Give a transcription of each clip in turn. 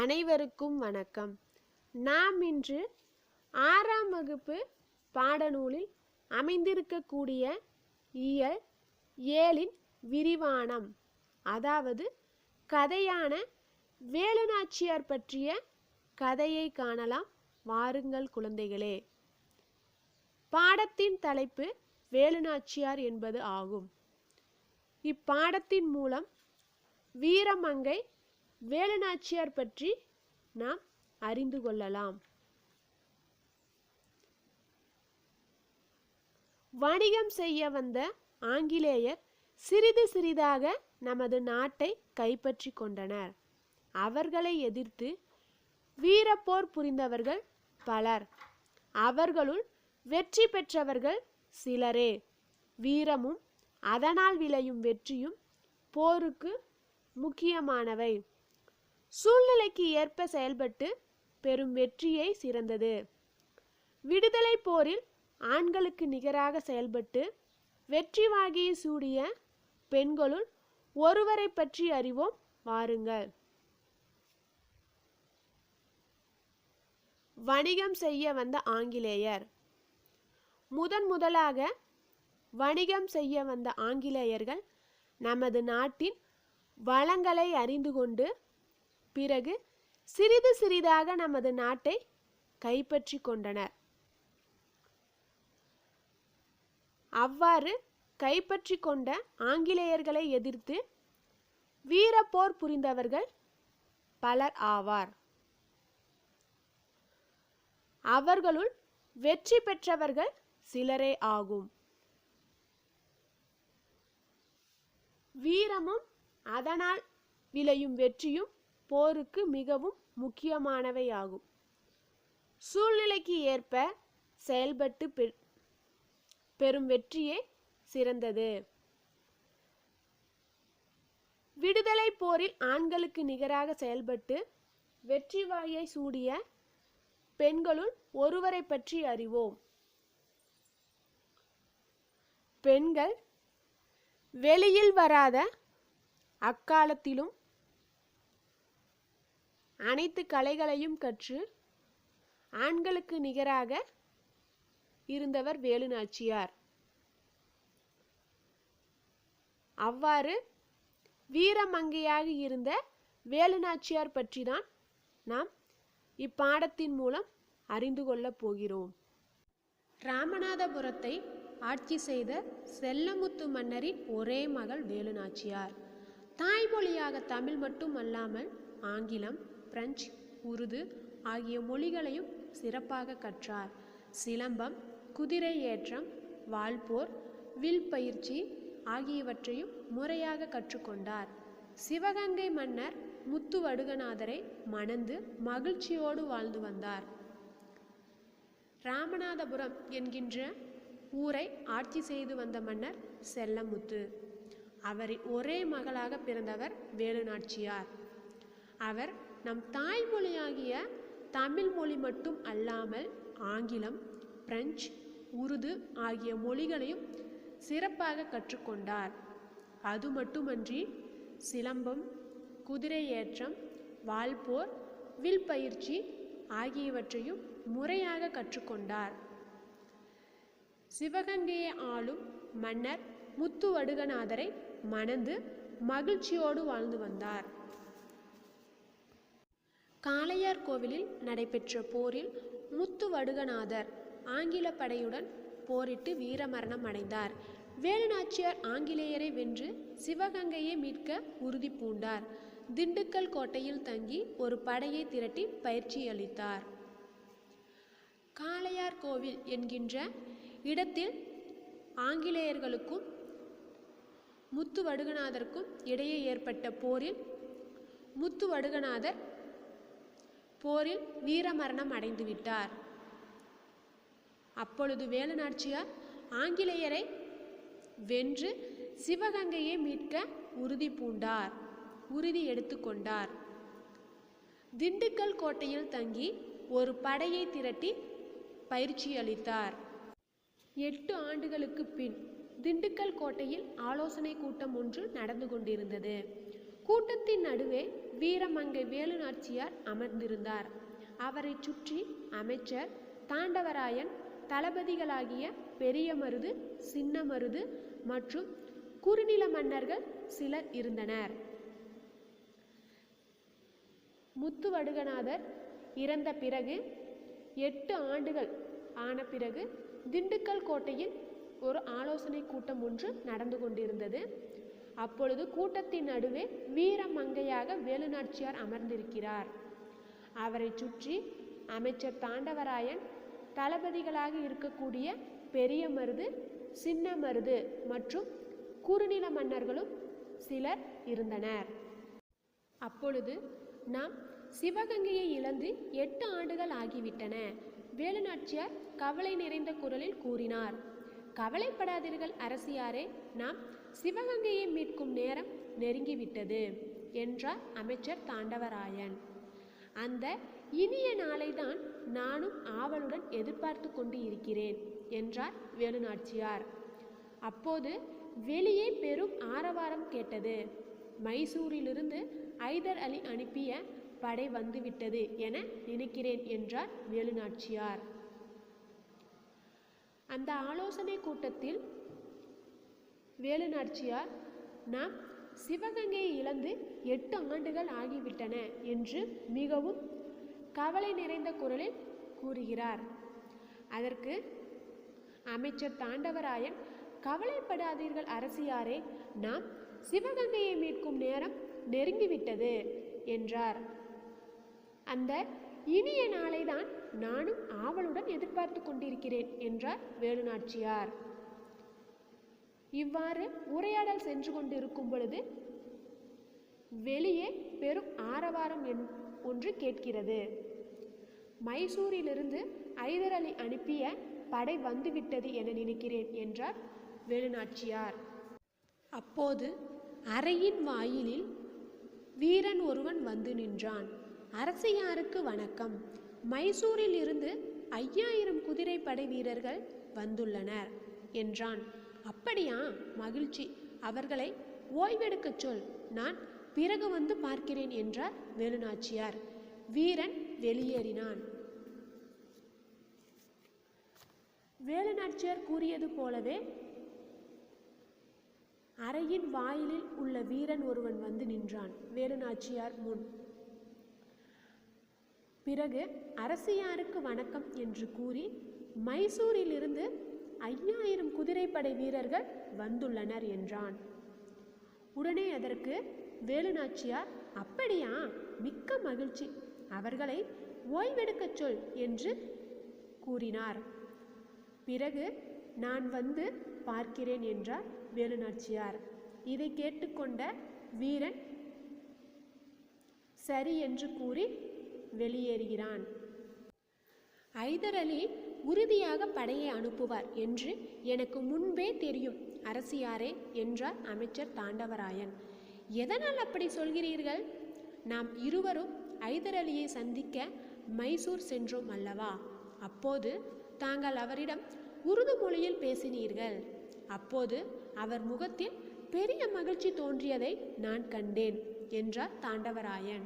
அனைவருக்கும் வணக்கம். நாம் இன்று 6ஆம் வகுப்பு பாடநூலில் அமைந்திருக்கக்கூடிய இயல் 7இன் விரிவானம், அதாவது கதையான வேலுநாச்சியார் பற்றிய கதையை காணலாம். வாருங்கள் குழந்தைகளே. பாடத்தின் தலைப்பு வேலுநாச்சியார் என்பது ஆகும். இப்பாடத்தின் மூலம் வீரமங்கை வேலுநாச்சியார் பற்றி நாம் அறிந்து கொள்ளலாம். வணிகம் செய்ய வந்த ஆங்கிலேயர் சிறிது சிறிதாக நமது நாட்டை கைப்பற்றி கொண்டனர். அவர்களை எதிர்த்து வீரப்போர் புரிந்தவர்கள் பலர். அவர்களுள் வெற்றி பெற்றவர்கள் சிலரே. வீரமும் அதனால் விளையும் வெற்றியும் போருக்கு முக்கியமானவை. சூழ்நிலைக்கு ஏற்ப செயல்பட்டு பெரும் வெற்றியை சிறந்தது. விடுதலை போரில் ஆண்களுக்கு நிகராக செயல்பட்டு வெற்றி வாகையை சூடிய பெண்களுள் ஒருவரை பற்றி அறிவோம். வாருங்கள். வணிகம் செய்ய வந்த ஆங்கிலேயர். முதலாக வணிகம் செய்ய வந்த ஆங்கிலேயர்கள் நமது நாட்டின் வளங்களை அறிந்து கொண்டு பிறகு சிறிது சிறிதாக நமது நாட்டை கைப்பற்றி கொண்டனர். அவ்வாறு கைப்பற்றி கொண்ட ஆங்கிலேயர்களை எதிர்த்து வீரப்போர் புரிந்தவர்கள் பலர் ஆவார். அவர்களுள் வெற்றி பெற்றவர்கள் சிலரே ஆகும். வீரமும் அதனால் விளையும் வெற்றியும் போருக்கு மிகவும் முக்கியமானவையாகும். சூழ்நிலைக்கு ஏற்ப செயல்பட்டு பெரும் வெற்றியே சிறந்தது. விடுதலை போரில் ஆண்களுக்கு நிகராக செயல்பட்டு வெற்றி வாகையை சூடிய பெண்களுள் ஒருவரை பற்றி அறிவோம். பெண்கள் வெளியில் வராத அக்காலத்திலும் அனைத்து கலைகளையும் கற்று ஆண்களுக்கு நிகராக இருந்தவர் வேலுநாச்சியார். அவ்வாறு வீரமங்கையாக இருந்த வேலுநாச்சியார் பற்றி தான் நாம் இப்பாடத்தின் மூலம் அறிந்து கொள்ளப் போகிறோம். ராமநாதபுரத்தை ஆட்சி செய்த செல்லமுத்து மன்னரின் ஒரே மகள் வேலுநாச்சியார். தாய்மொழியாக தமிழ் மட்டும் அல்லாமல் ஆங்கிலம், பிரெஞ்சு, உருது ஆகிய மொழிகளையும் சிறப்பாக கற்றார். சிலம்பம், குதிரை ஏற்றம், வாள்போர், வில் பயிற்சி ஆகியவற்றையும் முறையாக கற்றுக்கொண்டார். சிவகங்கை மன்னர் முத்துவடுகநாதரை மணந்து மகிழ்ச்சியோடு வாழ்ந்து வந்தார். ராமநாதபுரம் என்கின்ற ஊரை ஆட்சி செய்து வந்த மன்னர் செல்லமுத்து. அவரின் ஒரே மகளாக பிறந்தவர் வேலுநாச்சியார். அவர் நம் தாய்மொழியாகிய தமிழ் மொழி மட்டும் அல்லாமல் ஆங்கிலம், பிரெஞ்சு, உருது ஆகிய மொழிகளையும் சிறப்பாக கற்றுக்கொண்டார். அது மட்டுமன்றி சிலம்பம், குதிரை ஏற்றம், வாள்போர், வில் பயிற்சி ஆகியவற்றையும் முறையாக கற்றுக்கொண்டார். சிவகங்கையை ஆளும் மன்னர் முத்துவடுகநாதரை மணந்து மகிழ்ச்சியோடு வாழ்ந்து வந்தார். காளையார் கோவிலில் நடைபெற்ற போரில் முத்துவடுகநாதர் ஆங்கில படையுடன் போரிட்டு வீரமரணம் அடைந்தார். வேலுநாச்சியார் ஆங்கிலேயரை வென்று சிவகங்கையை மீட்க உறுதி பூண்டார். திண்டுக்கல் கோட்டையில் தங்கி ஒரு படையை திரட்டி பயிற்சி அளித்தார். காளையார் கோவில் என்கின்ற இடத்தில் ஆங்கிலேயர்களுக்கும் முத்துவடுகநாதருக்கும் இடையே ஏற்பட்ட போரில் முத்துவடுகநாதர் போரில் வீரமரணம் அடைந்துவிட்டார். அப்பொழுது வேலுநாச்சியார் ஆங்கிலேயரை வென்று சிவகங்கையை மீட்க உறுதி பூண்டார், உறுதி எடுத்துக்கொண்டார். திண்டுக்கல் கோட்டையில் தங்கி ஒரு படையை திரட்டி பயிற்சி அளித்தார். 8 ஆண்டுகளுக்கு பின் திண்டுக்கல் கோட்டையில் ஆலோசனை கூட்டம் ஒன்று நடந்து கொண்டிருந்தது. கூட்டத்தின் நடுவே வீரமங்கை வேலுநாச்சியார் அமர்ந்திருந்தார். அவரை சுற்றி அமைச்சர் தாண்டவராயன், தளபதிகளாகிய பெரிய மருது, சின்ன மருது மற்றும் குறுநில மன்னர்கள் சிலர் இருந்தனர். முத்துவடுகநாதர் இறந்த பிறகு 8 ஆண்டுகள் ஆன பிறகு திண்டுக்கல் கோட்டையில் ஒரு ஆலோசனை கூட்டம் ஒன்று நடந்து கொண்டிருந்தது. அப்பொழுது கூட்டத்தின் நடுவே வீரமங்கையாக வேலுநாச்சியார் அமர்ந்திருக்கிறார். அவரை சுற்றி அமைச்சர் தாண்டவராயன், தளபதிகளாக இருக்கக்கூடிய பெரிய மருது, சின்ன மருது மற்றும் குறுநில மன்னர்களும் சிலர் இருந்தனர். அப்பொழுது நாம் சிவகங்கையை இழந்து 8 ஆண்டுகள் ஆகிவிட்டன. வேலுநாச்சியார் கவலை நிறைந்த குரலில் கூறினார். கவலைப்படாதீர்கள் அரசியாரே, நாம் சிவகங்கையை மீட்கும் நேரம் நெருங்கிவிட்டது என்றார் அமைச்சர் தாண்டவராயன். அந்த இனிய நாளைதான் நானும் ஆவலுடன் எதிர்பார்த்து கொண்டு இருக்கிறேன் என்றார் வேலுநாச்சியார். அப்போது வெளியே பெரும் ஆரவாரம் கேட்டது. மைசூரிலிருந்து ஐதர் அலி அனுப்பிய படை வந்துவிட்டது என நினைக்கிறேன் என்றார் வேலுநாச்சியார். அந்த ஆலோசனை கூட்டத்தில் வேலுநாச்சியார், நாம் சிவகங்கையை இழந்து 8 ஆண்டுகள் ஆகிவிட்டன என்று மிகவும் கவலை நிறைந்த குரலில் கூறுகிறார். அதற்கு அமைச்சர் தாண்டவராயன், கவலைப்படாதீர்கள் அரசியாரே, நாம் சிவகங்கையை மீட்கும் நேரம் நெருங்கிவிட்டது என்றார். அந்த இனிய நாளைதான் நானும் ஆவலுடன் எதிர்பார்த்து கொண்டிருக்கிறேன் என்றார் வேலுநாச்சியார். இவ்வாறு உரையாடல் சென்று கொண்டிருக்கும் பொழுது வெளியே பெரும் ஆரவாரம் ஒன்று கேட்கிறது. மைசூரிலிருந்து ஐதர் அலி அனுப்பிய படை வந்துவிட்டது என நினைக்கிறேன் என்றார் வேலுநாச்சியார். அப்போது அறையின் வாயிலில் வீரன் ஒருவன் வந்து நின்றான். அரசியாருக்கு வணக்கம். மைசூரில் இருந்து 5000 குதிரைப்படை வீரர்கள் வந்துள்ளனர் என்றான். அப்படியா, மகிழ்ச்சி. அவர்களை ஓய்வெடுக்கச் சொல், நான் பிறகு வந்து பார்க்கிறேன் என்றார் வேலுநாச்சியார். வீரன் வெளியேறினான். வேலுநாச்சியார் கூறியது போலவே அறையின் வாயிலில் உள்ள வீரன் ஒருவன் வந்து நின்றான் வேலுநாச்சியார் முன். பிறகு அரசியாருக்கு வணக்கம் என்று கூறி, மைசூரிலிருந்து 5000 குதிரைப்படை வீரர்கள் வந்துள்ளனர் என்றான். உடனே அதற்கு வேலுநாச்சியார், அப்படியா, மிக்க மகிழ்ச்சி. அவர்களை ஓய்வெடுக்கச் சொல் என்று கூறினார். பிறகு நான் வந்து பார்க்கிறேன் என்றார் வேலுநாச்சியார். இதை கேட்டுக்கொண்ட வீரன் சரி என்று கூறி வெளியேறுகிறான். ஐதர் அலி உறுதியாக படையை அனுப்புவார் என்று எனக்கு முன்பே தெரியும் அரசியாரே என்றார் அமைச்சர் தாண்டவராயன். எதனால் அப்படி சொல்கிறீர்கள்? நாம் இருவரும் ஐதர் அலியை சந்திக்க மைசூர் சென்றோம் அல்லவா? அப்போது தாங்கள் அவரிடம் உருது மொழியில் பேசினீர்கள். அப்போது அவர் முகத்தில் பெரிய மகிழ்ச்சி தோன்றியதை நான் கண்டேன் என்றார் தாண்டவராயன்.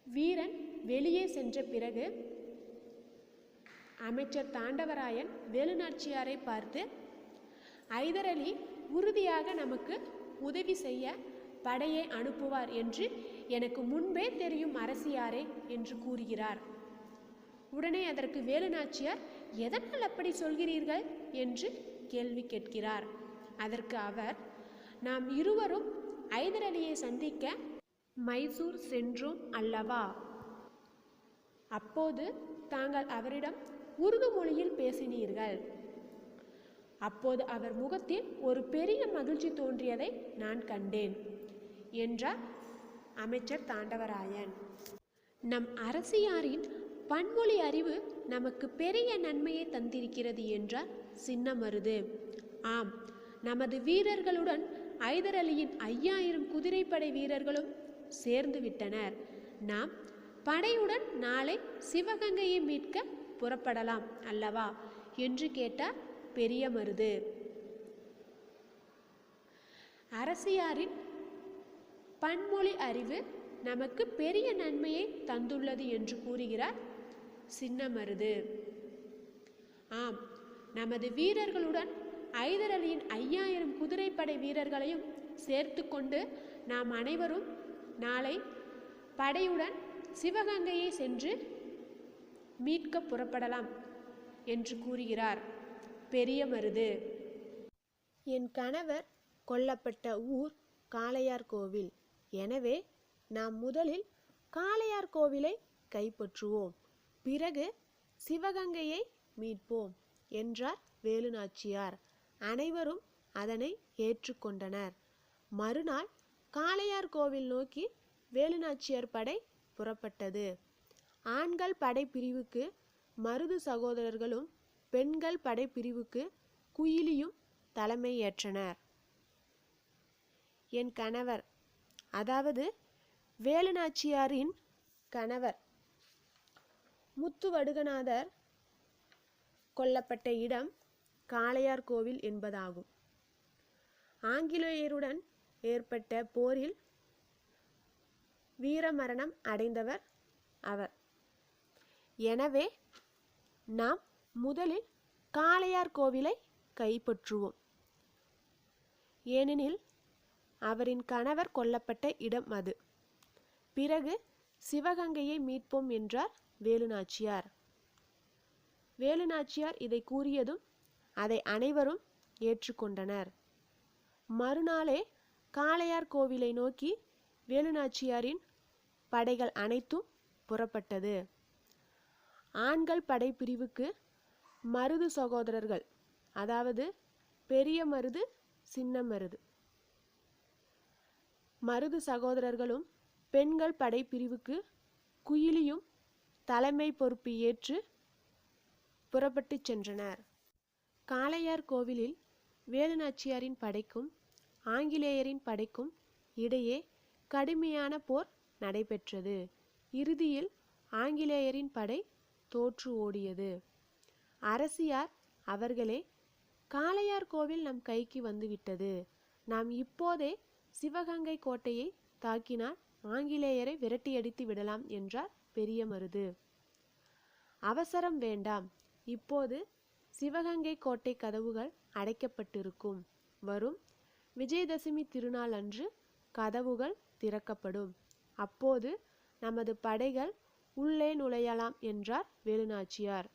வீரன் வெளியே சென்ற பிறகு அமைச்சர் தாண்டவராயன் வேலுநாச்சியாரை பார்த்து, ஐதர் அலி உறுதியாக நமக்கு உதவி செய்ய படையை அனுப்புவார் என்று எனக்கு முன்பே தெரியும் அரசியாரே என்று கூறுகிறார். உடனே அதற்கு வேலுநாச்சியார், எதனால் அப்படி சொல்கிறீர்கள் என்று கேள்வி கேட்கிறார். அதற்கு அவர், நாம் இருவரும் ஐதர் அலியை சந்திக்க மைசூர் சென்றோம் அல்லவா? அப்போது தாங்கள் அவரிடம் உருது மொழியில் பேசினீர்கள். அப்போது அவர் முகத்தில் ஒரு பெரிய மகிழ்ச்சி தோன்றியதை நான் கண்டேன் என்றார் அமைச்சர் தாண்டவராயன். நம் அரசியாரின் பன்மொழி அறிவு நமக்கு பெரிய நன்மையை தந்திருக்கிறது என்றார் சின்ன மருது. ஆம், நமது வீரர்களுடன் ஐதர் அலியின் 5000 குதிரைப்படை வீரர்களும் சேர்ந்து விட்டனர். நாம் படையுடன் நாளை சிவகங்கையை மீட்க புறப்படலாம் அல்லவா என்று கேட்டார் பெரிய மருது. அரசியாரின் பன்மொழி அறிவு நமக்கு பெரிய நன்மையை தந்துள்ளது என்று கூறுகிறார் சின்னமருது. ஆம், நமது வீரர்களுடன் ஐதர் அலியின் 5000 குதிரைப்படை வீரர்களையும் சேர்த்து கொண்டு நாம் அனைவரும் நாளை படையுடன் சிவகங்கையை சென்று மீட்க புறப்படலாம் என்று கூறுகிறார் பெரியமருது. என் கணவர் கொல்லப்பட்ட ஊர் காளையார் கோவில். எனவே நாம் முதலில் காளையார் கோவிலை கைப்பற்றுவோம், பிறகு சிவகங்கையை மீட்போம் என்றார் வேலுநாச்சியார். அனைவரும் அதனை ஏற்றுக்கொண்டனர். மறுநாள் காளையார் கோவில் நோக்கி வேலுநாச்சியார் படை புறப்பட்டது. ஆண்கள் படைப்பிரிவுக்கு மருது சகோதரர்களும் பெண்கள் படைப்பிரிவுக்கு குயிலியும் தலைமை ஏற்றனர். என் கணவர், அதாவது வேலுநாச்சியாரின் கணவர் முத்துவடுகநாதர் கொல்லப்பட்ட இடம் காளையார் கோவில் என்பதாகும். ஆங்கிலேயருடன் ஏற்பட்ட போரில் வீரமரணம் அடைந்தவர் அவர். எனவே நாம் முதலில் காளையார் கோவிலை கைப்பற்றுவோம், ஏனெனில் அவரின் கணவர் கொல்லப்பட்ட இடம் அது. பிறகு சிவகங்கையை மீட்போம் என்றார் வேலுநாச்சியார். வேலுநாச்சியார் இதை கூறியதும் அதை அனைவரும் ஏற்றுக்கொண்டனர். மறுநாளே காளையார் கோவிலை நோக்கி வேலுநாச்சியாரின் படைகள் அனைத்தும் புறப்பட்டது. ஆண்கள் படைப்பிரிவுக்கு மருது சகோதரர்கள், அதாவது பெரிய மருது, சின்ன மருது, மருது சகோதரர்களும் பெண்கள் படைப்பிரிவுக்கு குயிலியும் தலைமை பொறுப்பு ஏற்று புறப்பட்டு சென்றனர். காளையார் கோவிலில் வேலுநாச்சியாரின் படைக்கும் ஆங்கிலேயரின் படைக்கும் இடையே கடுமையான போர் நடைபெற்றது. இறுதியில் ஆங்கிலேயரின் படை தோற்று ஓடியது. அரசியார் அவர்களே, காளையார் கோவில் நம் கைக்கு வந்துவிட்டது. நாம் இப்போதே சிவகங்கை கோட்டையை தாக்கினால் ஆங்கிலேயரை விரட்டியடித்து விடலாம் என்றார் பெரியமருது. அவசரம் வேண்டாம், இப்போது சிவகங்கை கோட்டை கதவுகள் அடைக்கப்பட்டிருக்கும். வரும் விஜயதசமி திருநாள் அன்று கதவுகள் திறக்கப்படும். அப்போது நமது படைகள் உள்ளே நுழையலாம் என்றார் வேலுநாச்சியார்.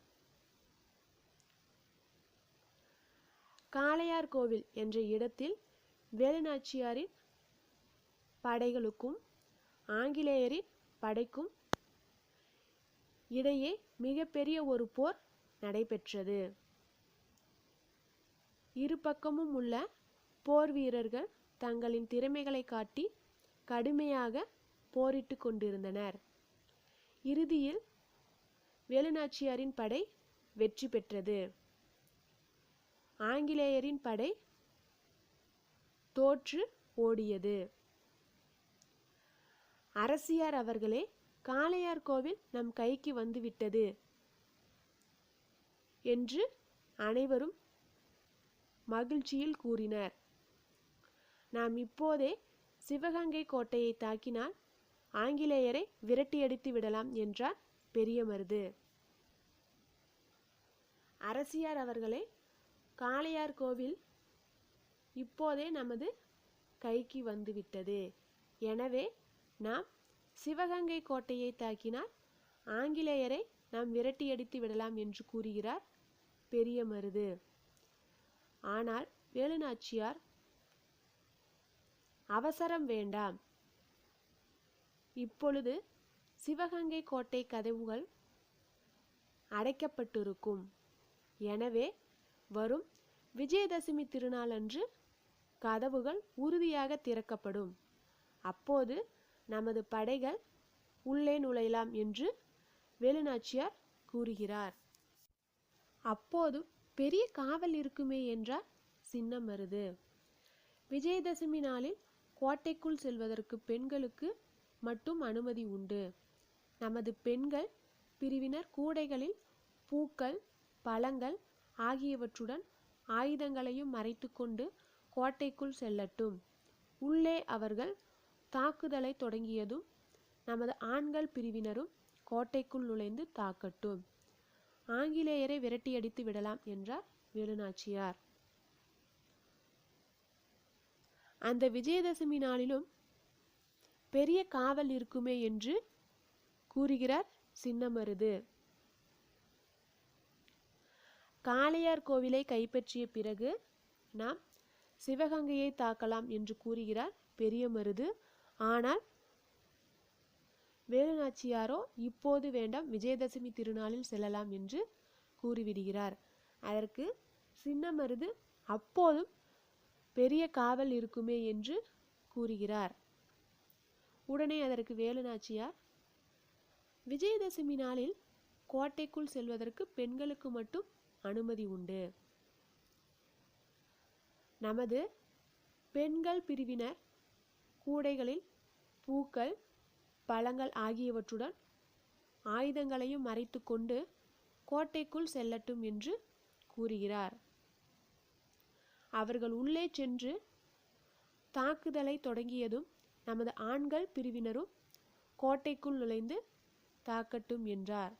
காளையார் கோவில் என்ற இடத்தில் வேலுநாச்சியாரின் படைகளுக்கும் ஆங்கிலேயரின் படைக்கும் இடையே மிகப்பெரிய ஒரு போர் நடைபெற்றது. இரு பக்கமும் உள்ள போர் வீரர்கள் தங்களின் திறமைகளை காட்டி கடுமையாக போரிட்டு கொண்டிருந்தனர். இறுதியில் வேலுநாச்சியாரின் படை வெற்றி பெற்றது. ஆங்கிலேயரின் படை தோற்று ஓடியது. அரசியார் அவர்களே, காளையார் கோவில் நம் கைக்கு வந்துவிட்டது என்று அனைவரும் மகிழ்ச்சியில் கூறினர். நாம் இப்போதே சிவகங்கை கோட்டையை தாக்கினால் ஆங்கிலேயரை விரட்டியடித்து விடலாம் என்றார் பெரியமருது. அரசியார் அவர்களே, காளையார் கோவில் இப்போதே நமது கைக்கு வந்துவிட்டது. எனவே நாம் சிவகங்கை கோட்டையை தாக்கினால் ஆங்கிலேயரை நாம் விரட்டியடித்து விடலாம் என்று கூறுகிறார் பெரியமருது. ஆனால் வேலுநாச்சியார், அவசரம் வேண்டாம், இப்பொழுது சிவகங்கை கோட்டை கதவுகள் அடைக்கப்பட்டிருக்கும். எனவே வரும் விஜயதசமி திருநாள் அன்று கதவுகள் உறுதியாக திறக்கப்படும். அப்போது நமது படைகள் உள்ளே நுழையலாம் என்று வேலுநாச்சியார் கூறுகிறார். அப்போது பெரிய காவல் இருக்குமே என்றார் சின்னமருது. விஜயதசமி நாளில் கோட்டைக்குள் செல்வதற்கு பெண்களுக்கு மட்டும் அனுமதி உண்டு. நமது பெண்கள் பிரிவினர் கூடைகளில் பூக்கள், பழங்கள் ஆகியவற்றுடன் ஆயுதங்களையும் மறைத்து கொண்டு கோட்டைக்குள் செல்லட்டும். உள்ளே அவர்கள் தாக்குதலை தொடங்கியதும் நமது ஆண்கள் பிரிவினரும் கோட்டைக்குள் நுழைந்து தாக்கட்டும். ஆங்கிலேயரை விரட்டியடித்து விடலாம் என்றார் வேலுநாச்சியார். அந்த விஜயதசமி நாளிலும் பெரிய காவல் இருக்குமே என்று கூறுகிறார் சின்னமருது. காளையார் கோவிலை கைப்பற்றிய பிறகு நாம் சிவகங்கையை தாக்கலாம் என்று கூறுகிறார் பெரிய மருது. ஆனால் வேலுநாச்சியாரோ இப்போது வேண்டாம், விஜயதசமி திருநாளில் செல்லலாம் என்று கூறிவிடுகிறார். அதற்கு சின்னமருது அப்போதும் பெரிய காவல் இருக்குமே என்று கூறுகிறார். உடனே அதற்கு வேலுநாச்சியார், விஜயதசமி நாளில் கோட்டைக்குள் செல்வதற்கு பெண்களுக்கு மட்டும் அனுமதி உண்டு. நமது பெண்கள் பிரிவினர் கூடைகளில் பூக்கள், பழங்கள் ஆகியவற்றுடன் ஆயுதங்களையும் மறைத்து கொண்டு கோட்டைக்குள் செல்லட்டும் என்று கூறுகிறார். அவர்கள் உள்ளே சென்று தாக்குதலை தொடங்கியதும் நமது ஆண்கள் பிரிவினரும் கோட்டைக்குள் நுழைந்து தாக்கட்டும் என்றார்.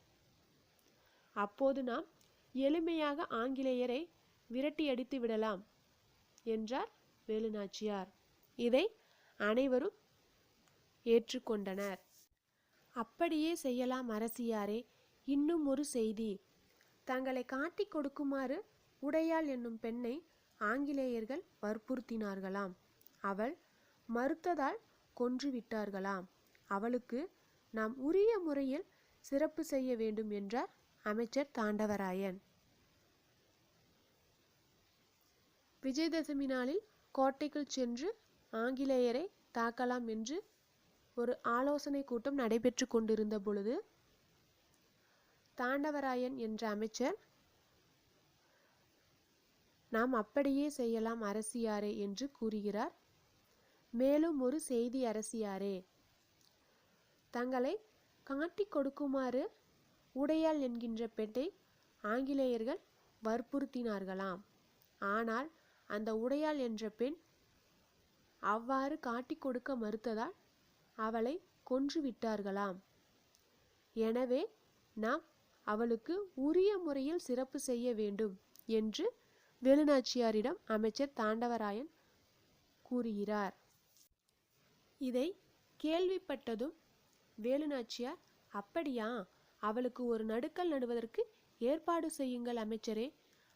அப்போது நாம் எளிமையாக ஆங்கிலேயரை விரட்டியடித்து விடலாம் என்றார் வேலுநாச்சியார். இதை அனைவரும் ஏற்றுக்கொண்டனர். அப்படியே செய்யலாம் அரசியாரே. இன்னும் ஒரு செய்தி. தங்களை காட்டிக் கொடுக்குமாறு உடையாள் என்னும் பெண்ணை ஆங்கிலேயர்கள் வற்புறுத்தினார்களாம். அவள் மறுத்ததால் கொன்றுவிட்டார்களாம். அவளுக்கு நாம் உரிய முறையில் சிறப்பு செய்ய வேண்டும் என்றார் அமைச்சர் தாண்டவராயன். விஜயதசமி நாளில் கோட்டைக்குள் சென்று ஆங்கிலேயரை தாக்கலாம் என்று ஒரு ஆலோசனை கூட்டம் நடைபெற்று கொண்டிருந்த பொழுது தாண்டவராயன் என்ற அமைச்சர், நாம் அப்படியே செய்யலாம் அரசியாரே என்று கூறுகிறார். மேலும் ஒரு செய்தி அரசியாரே. தங்களை காட்டிக் கொடுக்குமாறு உடையாள் என்கின்ற பெண்ணை ஆங்கிலேயர்கள் வற்புறுத்தினார்களாம். ஆனால் அந்த உடையாள் என்ற பெண் அவ்வாறு காட்டிக் கொடுக்க மறுத்ததால் அவளை கொன்றுவிட்டார்களாம். எனவே நாம் அவளுக்கு உரிய முறையில் சிறப்பு செய்ய வேண்டும் என்று வேலுநாச்சியாரிடம் அமைச்சர் தாண்டவராயன் கூறுகிறார். இதை கேள்விப்பட்டதும் வேலுநாச்சியார், அப்படியா, அவளுக்கு ஒரு நடுக்கல் நடுவதற்கு ஏற்பாடு செய்யுங்கள் அமைச்சரே.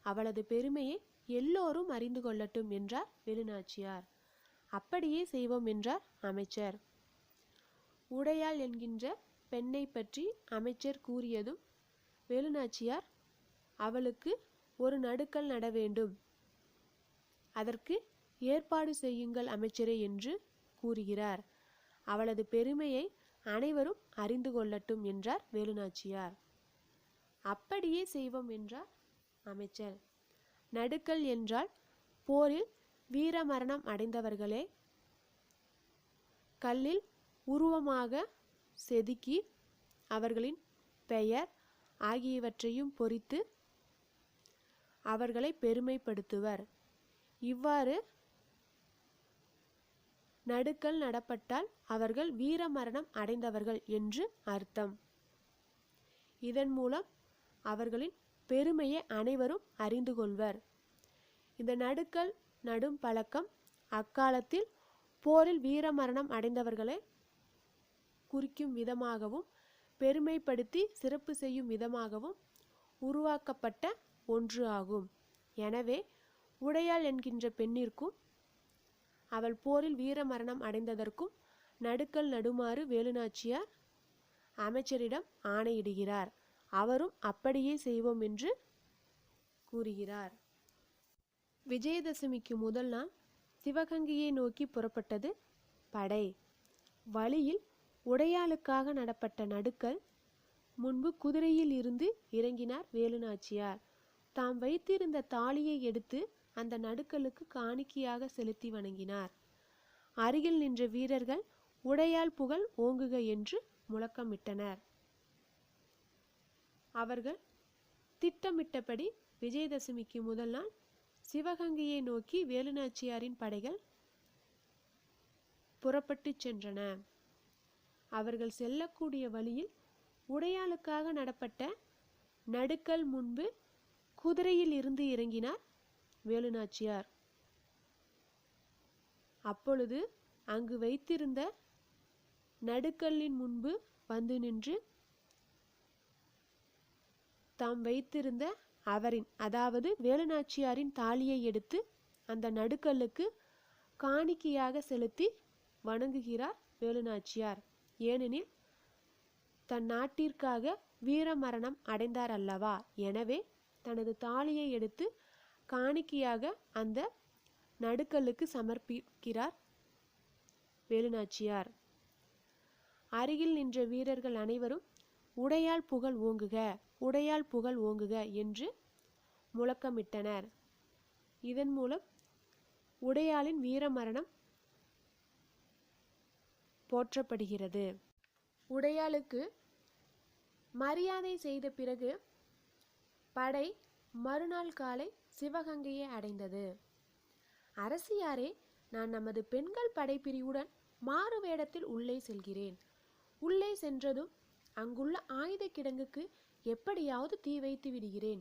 அவளது பெருமையை எல்லோரும் அறிந்து கொள்ளட்டும் என்றார் வேலுநாச்சியார். அப்படியே செய்வோம் என்றார் அமைச்சர். உடையாள் என்கின்ற பெண்ணை பற்றி அமைச்சர் கூறியதும் வேலுநாச்சியார், அவளுக்கு ஒரு நடுக்கல் நட வேண்டும், அதற்கு ஏற்பாடு செய்யுங்கள் அமைச்சரே என்று கூறுகிறார். அவளது பெருமையை அனைவரும் அறிந்து கொள்ளட்டும் என்றார் வேலுநாச்சியார். அப்படியே செய்வோம் என்றார் அமைச்சர். நடுக்கல் என்றால் போரில் வீரமரணம் அடைந்தவர்களே கல்லில் உருவமாக செதுக்கி அவர்களின் பெயர் ஆகியவற்றையும் பொறித்து அவர்களை பெருமைப்படுத்துவர். இவ்வாறு நடுக்கல் நடப்பட்டால் அவர்கள் வீரமரணம் அடைந்தவர்கள் என்று அர்த்தம். இதன் மூலம் அவர்களின் பெருமையை அனைவரும் அறிந்து கொள்வர். இந்த நடுக்கல் நடும் பழக்கம் அக்காலத்தில் போரில் வீரமரணம் அடைந்தவர்களை குறிக்கும் விதமாகவும் பெருமைப்படுத்தி சிறப்பு செய்யும் விதமாகவும் உருவாக்கப்பட்ட ஒன்று ஆகும். எனவே உடையாள் என்கின்ற பெண்ணிற்கும் அவள் போரில் வீரமரணம் அடைந்ததற்கும் நடுக்கல் நடுமாறு வேலுநாச்சியார் அமைச்சரிடம் ஆணையிடுகிறார். அவரும் அப்படியே செய்வோம் என்று கூறுகிறார். விஜயதசமிக்கு முதல் நாள் சிவகங்கையை நோக்கி புறப்பட்டது படை. வழியில் உடையாளுக்காக நடப்பட்ட நடுக்கல் முன்பு குதிரையில் இருந்து இறங்கினார் வேலுநாச்சியார். தாம் வைத்திருந்த தாலியை எடுத்து அந்த நடுக்கலுக்கு காணிக்கையாக செலுத்தி வணங்கினார். அருகில் நின்ற வீரர்கள் உடையாள் புகழ் ஓங்குக என்று முழக்கமிட்டனர். அவர்கள் திட்டமிட்டபடி விஜயதசமிக்கு முதல் நாள் சிவகங்கையை நோக்கி வேலுநாச்சியாரின் படைகள் புறப்பட்டு சென்றன. அவர்கள் செல்லக்கூடிய வழியில் உடையாளுக்காக நடப்பட்ட நடுக்கல் முன்பு குதிரையில் இருந்து இறங்கினார் வேலுநாச்சியார். அப்பொழுது அங்கு வைத்திருந்த நடுக்கல்லின் முன்பு வந்து நின்று தாம் வைத்திருந்த அவரின், அதாவது வேலுநாச்சியாரின் தாலியை எடுத்து அந்த நடுக்கல்லுக்கு காணிக்கையாக செலுத்தி வணங்குகிறார் வேலுநாச்சியார். ஏனெனில் தன் நாட்டிற்காக வீர மரணம் அடைந்தார் அல்லவா, எனவே தனது தாலியை எடுத்து காணிக்கையாக அந்த நடுக்கல்லுக்கு சமர்ப்பிக்கிறார் வேலுநாச்சியார். அருகில் நின்ற வீரர்கள் அனைவரும் உடையாள் புகழ் ஓங்குக, உடையாள் புகழ் ஓங்குக என்று முழக்கமிட்டனர். இதன் மூலம் உடையாளின் வீரமரணம் போற்றப்படுகிறது. உடையாளுக்கு மரியாதை செய்த பிறகு படை மறுநாள் காலை சிவகங்கையை அடைந்தது. அரசியாரே, நான் நமது பெண்கள் படைப்பிரிவுடன் மாறு வேடத்தில் உள்ளே செல்கிறேன். உள்ளே சென்றதும் அங்குள்ள ஆயுத கிடங்குக்கு எப்படியாவது தீ வைத்து விடுகிறேன்.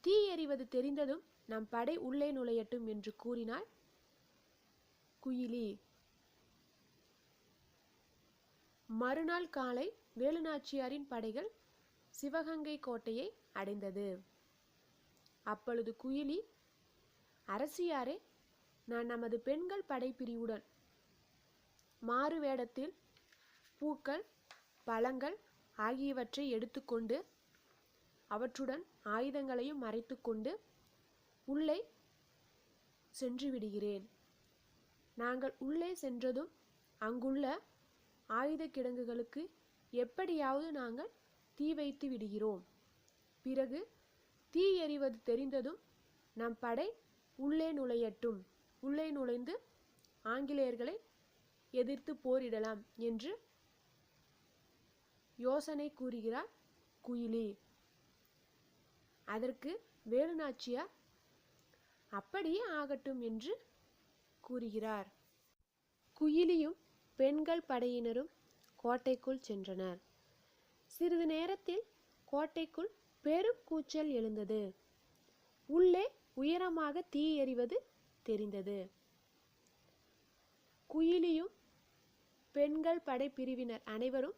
தீ எறிவது தெரிந்ததும் நம் படை உள்ளே நுழையட்டும் என்று கூறினாள் குயிலி. மறுநாள் காலை வேலுநாச்சியாரின் படைகள் சிவகங்கை கோட்டையை அடைந்தது. அப்பொழுது குயிலி, அரசியாரே, நான் நமது பெண்கள் படைப்பிரிவுடன் மாறு வேடத்தில் பூக்கள், பழங்கள் ஆகியவற்றை எடுத்துக்கொண்டு அவற்றுடன் ஆயுதங்களையும் மறைத்து கொண்டு உள்ளே சென்று விடுகிறேன். நாங்கள் உள்ளே சென்றதும் அங்குள்ள ஆயுத கிடங்குகளுக்கு எப்படியாவது நாங்கள் தீ வைத்து விடுகிறோம். பிறகு தீ எறிவது தெரிந்ததும் நம் படை உள்ளே நுழையட்டும். உள்ளே நுழைந்து ஆங்கிலேயர்களை எதிர்த்து போரிடலாம் என்று யோசனை கூறுகிறார் குயிலி. அதற்கு வேலுநாச்சியார் அப்படியே ஆகட்டும் என்று கூறுகிறார். குயிலியும் பெண்கள் படையினரும் கோட்டைக்குள் சென்றனர். சிறிது நேரத்தில் கோட்டைக்குள் பெரும் கூச்சல் எழுந்தது. உள்ளே உயரமாக தீ எறிவது தெரிந்தது. குயிலியும் பெண்கள் படைப்பிரிவினர் அனைவரும்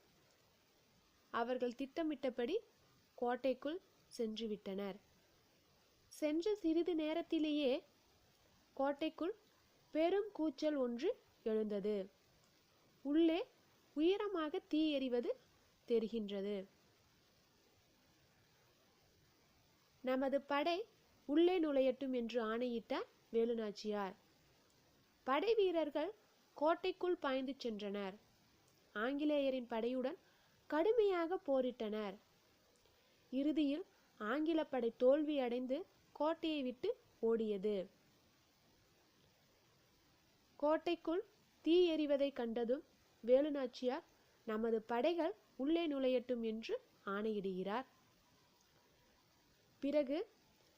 அவர்கள் திட்டமிட்டபடி கோட்டைக்குள் சென்று விட்டனர். சென்ற சிறிது நேரத்திலேயே கோட்டைக்குள் பெரும் கூச்சல் ஒன்று எழுந்தது. உள்ளே உயரமாக தீ எறிவது தெரிகின்றது. நமது படை உள்ளே நுழையட்டும் என்று ஆணையிட்டார் வேலுநாச்சியார். படை வீரர்கள் கோட்டைக்குள் பாய்ந்து சென்றனர். ஆங்கிலேயரின் படையுடன் கடுமையாக போரிட்டனர். இறுதியில் ஆங்கில படை தோல்வி அடைந்து கோட்டையை விட்டு ஓடியது. கோட்டைக்குள் தீ எறிவதை கண்டதும் வேலுநாச்சியார் நமது படைகள் உள்ளே நுழையட்டும் என்று ஆணையிடுகிறார். பிறகு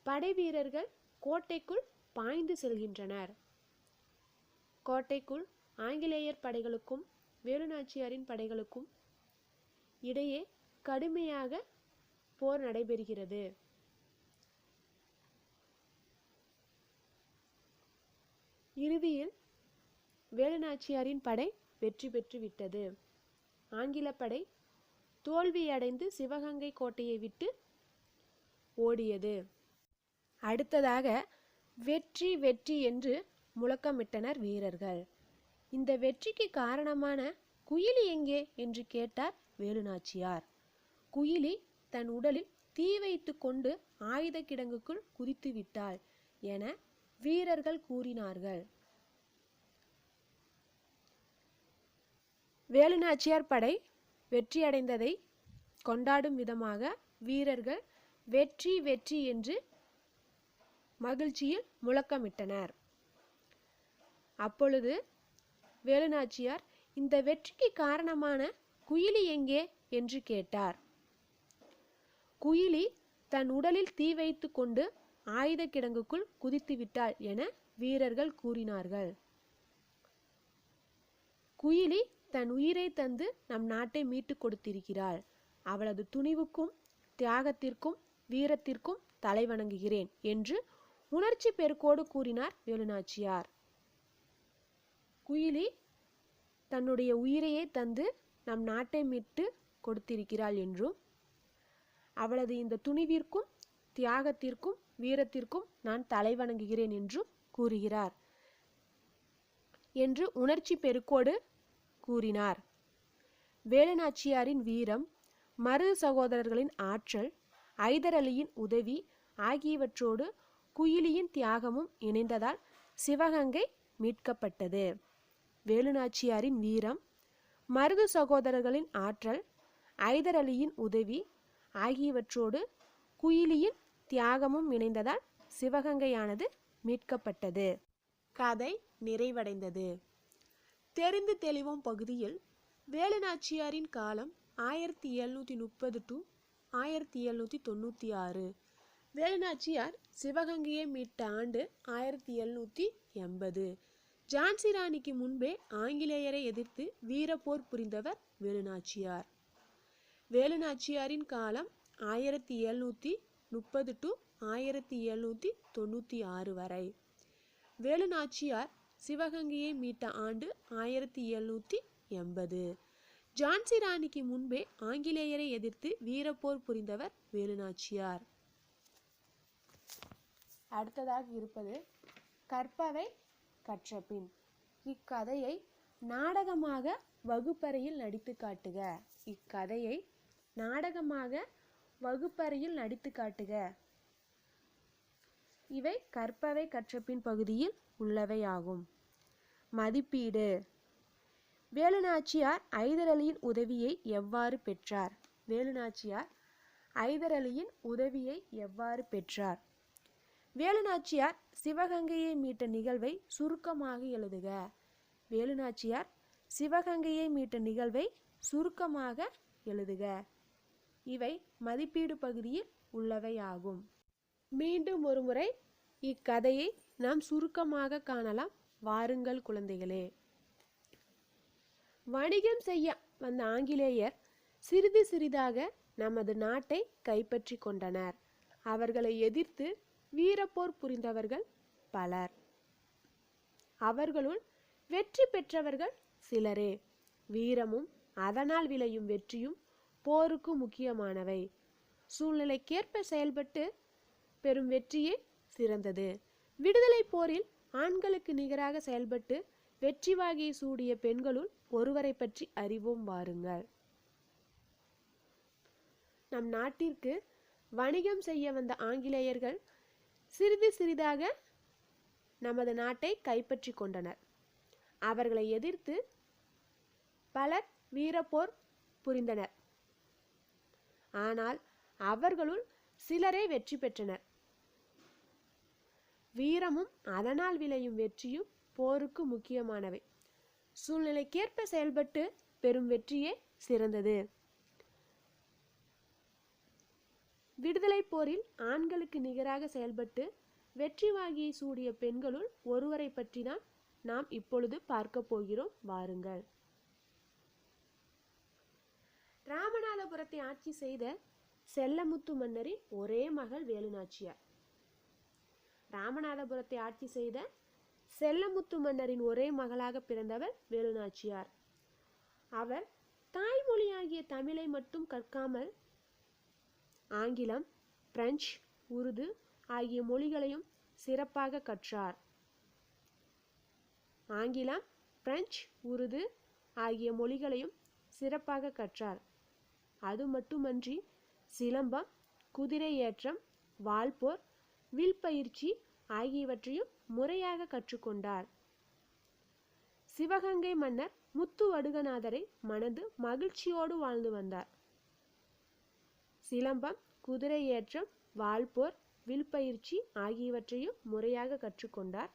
படை வீரர்கள் கோட்டைக்குள் பாய்ந்து செல்கின்றனர். கோட்டைக்குள் ஆங்கிலேயர் படைகளுக்கும் வேலுநாச்சியாரின் படைகளுக்கும் இடையே கடுமையாக போர் நடைபெறுகிறது. இறுதியில் வேலுநாச்சியாரின் படை வெற்றி பெற்று விட்டது. ஆங்கில படை தோல்வியடைந்து சிவகங்கை கோட்டையை விட்டு ஓடியது. அடுத்ததாக வெற்றி வெற்றி என்று முழக்கமிட்டனர் வீரர்கள். இந்த வெற்றிக்கு காரணமான குயிலி எங்கே என்று கேட்டார் வேலுநாச்சியார். குயிலி தன் உடலில் தீ வைத்து கொண்டு ஆயுத கிடங்குக்குள் குதித்து விட்டாள் என வீரர்கள் கூறினார்கள். வேலுநாச்சியார் படை வெற்றியடைந்ததை கொண்டாடும் விதமாக வீரர்கள் வெற்றி வெற்றி என்று மகிழ்ச்சியில் முழக்கமிட்டனர். அப்பொழுது வேலுநாச்சியார் இந்த வெற்றிக்கு காரணமான குயிலி எங்கே என்று கேட்டார். குயிலி தன் உடலில் தீ வைத்து கொண்டு ஆயுத கிடங்குக்குள் குதித்து விட்டாள் என வீரர்கள் கூறினார்கள். குயிலி தன் உயிரை தந்து நம் நாட்டை மீட்டு கொடுத்திருக்கிறாள். அவளது துணிவுக்கும் தியாகத்திற்கும் வீரத்திற்கும் தலை வணங்குகிறேன் என்று உணர்ச்சி பெருக்கோடு கூறினார் வேலுநாச்சியார். குயிலி தன்னுடைய உயிரையே தந்து நம் நாட்டை மீட்டு கொடுத்திருக்கிறாள் என்றும் அவளது இந்த துணிவிற்கும் தியாகத்திற்கும் வீரத்திற்கும் நான் தலை வணங்குகிறேன் என்றும் கூறுகிறார் என்று உணர்ச்சி பெருக்கோடு கூறினார். வேலுநாச்சியாரின் வீரம், மருது சகோதரர்களின் ஆற்றல், ஐதர் அலியின் உதவி ஆகியவற்றோடு குயிலியின் தியாகமும் இணைந்ததால் சிவகங்கை மீட்கப்பட்டது. வேலுநாச்சியாரின் வீரம், மருது சகோதரர்களின் ஆற்றல், ஐதர் அலியின் உதவி ஆகியவற்றோடு குயிலியின் தியாகமும் இணைந்ததால் சிவகங்கையானது மீட்கப்பட்டது. கதை நிறைவடைந்தது. தெரிந்து தெளிவோம் பகுதியில் வேலுநாச்சியாரின் காலம் 1730 to 1796. வேலுநாச்சியார் சிவகங்கையை மீட்ட ஆண்டு 1780. ஜான்சி ராணிக்கு முன்பே ஆங்கிலேயரை எதிர்த்து வீரப்போர் புரிந்தவர் வேலுநாச்சியார். வேலுநாச்சியாரின் காலம் 1730 to 1796 வரை. வேலுநாச்சியார் சிவகங்கையை மீட்ட ஆண்டு 1780. ஜான்சி ராணிக்கு முன்பே ஆங்கிலேயரை எதிர்த்து வீரப்போர் புரிந்தவர் வேலுநாச்சியார். அடுத்ததாக இருப்பது கற்பவை கற்றபின். இக்கதையை நாடகமாக வகுப்பறையில் நடித்து காட்டுக. இக்கதையை நாடகமாக வகுப்பறையில் நடித்து காட்டுக. இவை கற்பவை கற்றபின் பகுதியில் உள்ளவையாகும். மதிப்பீடு. வேலுநாச்சியார் ஐதர் அலியின் உதவியை எவ்வாறு பெற்றார்? வேலுநாச்சியார் ஐதர் அலியின் உதவியை எவ்வாறு பெற்றார்? வேலுநாச்சியார் சிவகங்கையை மீட்ட நிகழ்வை சுருக்கமாக எழுதுக. வேலுநாச்சியார் சிவகங்கையை மீட்ட நிகழ்வை சுருக்கமாக எழுதுக. இவை மதிப்பீடு பகுதியில் உள்ளவையாகும். மீண்டும் ஒருமுறை இக்கதையை நாம் சுருக்கமாக காணலாம். வாருங்கள் குழந்தைகளே. வணிகம் செய்ய வந்த ஆங்கிலேயர் சிறிது சிறிதாக நமது நாட்டை கைப்பற்றி கொண்டனர். அவர்களை எதிர்த்து வீரப்போர் புரிந்தவர்கள் பலர். அவர்களுள் வெற்றி பெற்றவர்கள் சிலரே. வீரமும் அதனால் விளையும் வெற்றியும் போருக்கு முக்கியமானவை. சூழ்நிலைக்கேற்ப செயல்பட்டு பெரும் வெற்றியே சிறந்தது. விடுதலை போரில் ஆண்களுக்கு நிகராக செயல்பட்டு வெற்றி வாகையை சூடிய பெண்களுள் ஒருவரை பற்றி அறிவோம் வாருங்கள். நம் நாட்டிற்கு வணிகம் செய்ய வந்த ஆங்கிலேயர்கள் சிறிது சிறிதாக நமது நாட்டை கைப்பற்றி கொண்டனர். அவர்களை எதிர்த்து பலர் வீரப்போர் புரிந்தனர். ஆனால் அவர்களுள் சிலரே வெற்றி பெற்றனர். வீரமும் அதனால் விளையும் வெற்றியும் போருக்கு முக்கியமானவை. சூழ்நிலைக்கேற்ப செயல்பட்டு பெரும் வெற்றியே சிறந்தது. விடுதலை போரில் ஆண்களுக்கு நிகராக செயல்பட்டு வெற்றி வாகையை சூடிய பெண்களுள் ஒருவரை பற்றி தான் நாம் இப்பொழுது பார்க்க போகிறோம் வாருங்கள். ராமநாதபுரத்தை ஆட்சி செய்த செல்லமுத்து மன்னரின் ஒரே மகள் வேலுநாச்சியார். ராமநாதபுரத்தை ஆட்சி செய்த செல்லமுத்து மன்னரின் ஒரே மகளாக பிறந்தவர் வேலுநாச்சியார். அவர் தாய்மொழியாகிய தமிழை மட்டும் கற்காமல் ஆங்கிலம், பிரெஞ்சு, உருது ஆகிய மொழிகளையும் சிறப்பாக கற்றார். ஆங்கிலம், பிரெஞ்சு, உருது ஆகிய மொழிகளையும் சிறப்பாக கற்றார். அது மட்டுமன்றி சிலம்பம், குதிரை ஏற்றம், வாள்போர், வில் பயிற்சி ஆகியவற்றையும் முறையாக கற்றுக்கொண்டார். சிவகங்கை மன்னர் முத்து வடுகநாதரை மணந்து மகிழ்ச்சியோடு வாழ்ந்து வந்தார். சிலம்பம், குதிரை ஏற்றம், வாள்போர், வில் பயிற்சி ஆகியவற்றையும் முறையாக கற்றுக்கொண்டார்.